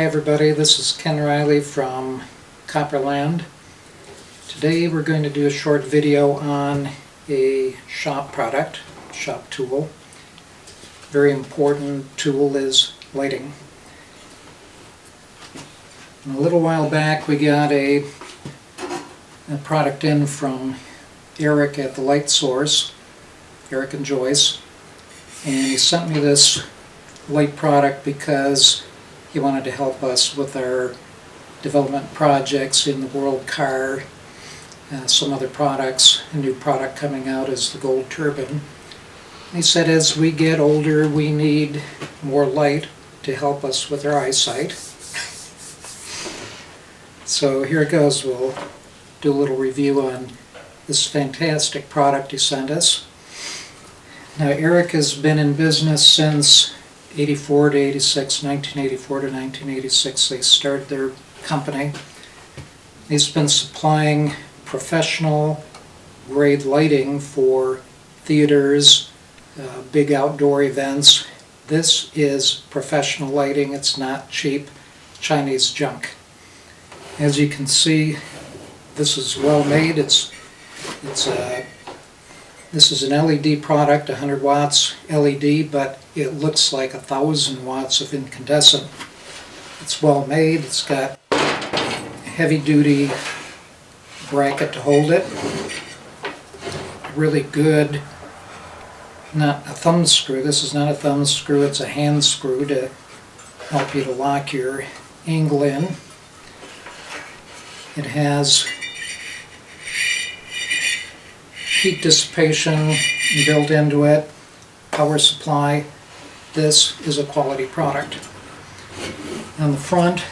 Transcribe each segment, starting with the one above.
everybody, this is Ken Rieli from Copperland. Today we're going to do a short video on a shop product, shop tool. Very important tool is lighting. And a little while back we got a product in from Eric at the Light Source, Eric and Joyce, and he sent me this light product because he wanted to help us with our development projects in the World Car, some other products. A new product coming out is the Gold Turbine. He said as we get older we need more light to help us with our eyesight. So here it goes. We'll do a little review on this fantastic product he sent us. Now Eric has been in business since 84 to 86, 1984 to 1986 they started their company. He's been supplying professional grade lighting for theaters, big outdoor events. This is professional lighting. It's not cheap Chinese junk. As you can see, this is well made. This is an LED product, 100 watts LED, but it looks like 1,000 watts of incandescent. It's well made. It's got a heavy-duty bracket to hold it. Really good, not a thumb screw. This is not a thumb screw, it's a hand screw to help you to lock your angle in. It has heat dissipation built into it, power supply. This is a quality product. On the front,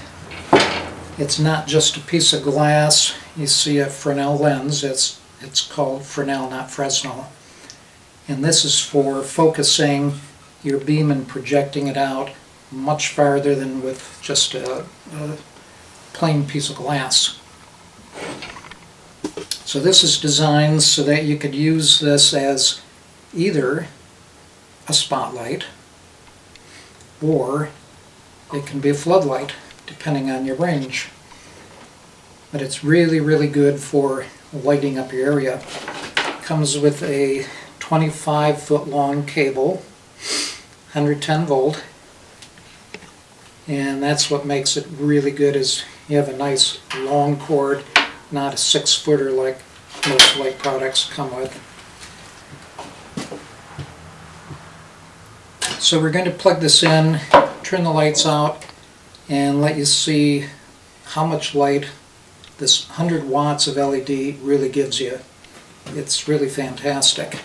it's not just a piece of glass. You see a fresnel lens. It's called fresnel, not fresnel. And this is for focusing your beam and projecting it out much farther than with just a plain piece of glass. So this is designed so that you could use this as either a spotlight or it can be a floodlight, depending on your range. But it's really, really good for lighting up your area. It comes with a 25-foot long cable, 110 volt, and that's what makes it really good, is you have a nice long cord, not a 6-footer like most light products come with. So we're going to plug this in, turn the lights out, and let you see how much light this 100 watts of LED really gives you. It's really fantastic.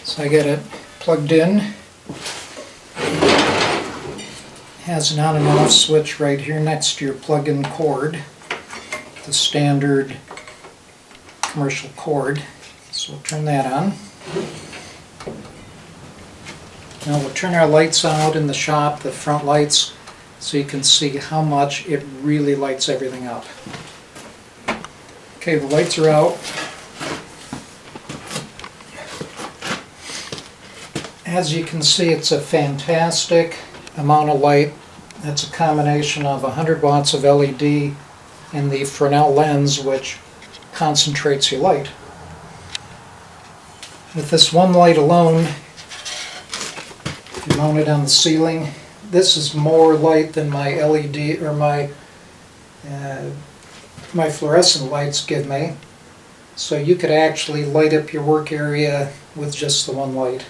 So I get it plugged in. Has an on and off switch right here next to your plug-in cord, the standard commercial cord. So we'll turn that on. Now we'll turn our lights out in the shop, the front lights, so you can see how much it really lights everything up. Okay, the lights are out. As you can see, it's a fantastic amount of light. That's a combination of 100 watts of LED and the Fresnel lens, which concentrates your light. With this one light alone, if you mount it on the ceiling, this is more light than my LED or my fluorescent lights give me. So you could actually light up your work area with just the one light.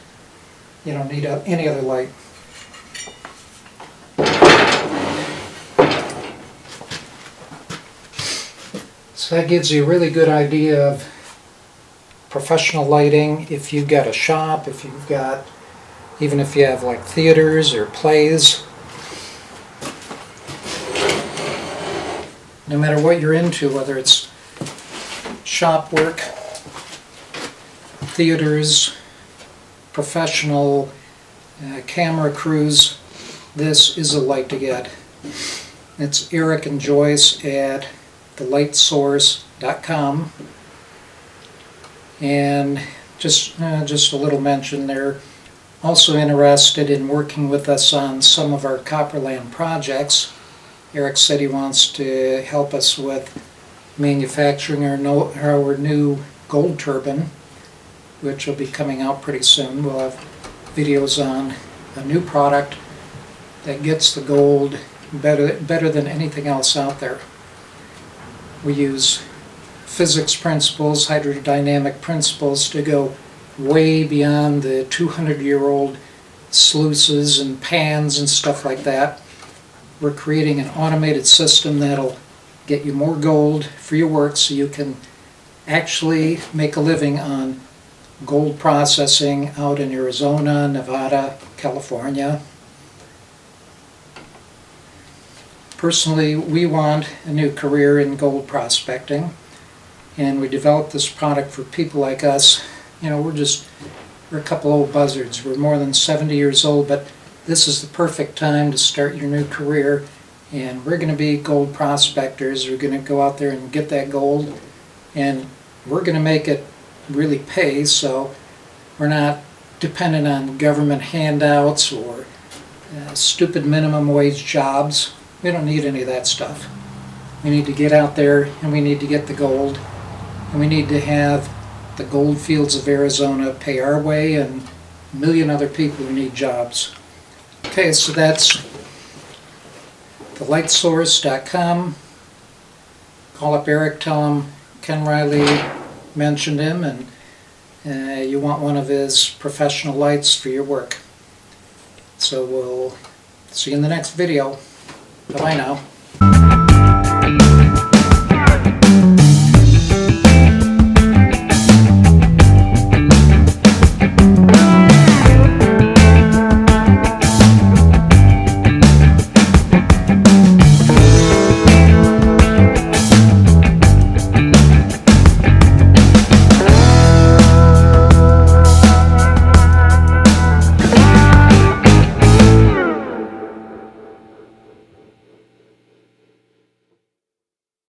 You don't need any other light. So that gives you a really good idea of professional lighting. If you've got a shop, if you've got, even if you have like theaters or plays, no matter what you're into, whether it's shop work, theaters, professional camera crews, this is a light to get. It's Eric and Joyce at thelightsource.com, and just a little mention, they're also interested in working with us on some of our Copperland projects. Eric said he wants to help us with manufacturing our new gold turbine, which will be coming out pretty soon. We'll have videos on a new product that gets the gold better than anything else out there. We use physics principles, hydrodynamic principles, to go way beyond the 200-year-old sluices and pans and stuff like that. We're creating an automated system that'll get you more gold for your work so you can actually make a living on gold processing out in Arizona, Nevada, California. Personally, we want a new career in gold prospecting, and we developed this product for people like us. You know, we're a couple old buzzards. We're more than 70 years old, but this is the perfect time to start your new career, and we're going to be gold prospectors. We're going to go out there and get that gold, and we're going to make it really pay, so we're not dependent on government handouts or stupid minimum wage jobs. We don't need any of that stuff. We need to get out there and we need to get the gold, and we need to have the gold fields of Arizona pay our way and a million other people who need jobs. Okay, so that's thelightsource.com. Call up Eric, tell him Ken Rieli mentioned him, and you want one of his professional lights for your work. So we'll see you in the next video. Bye-bye now.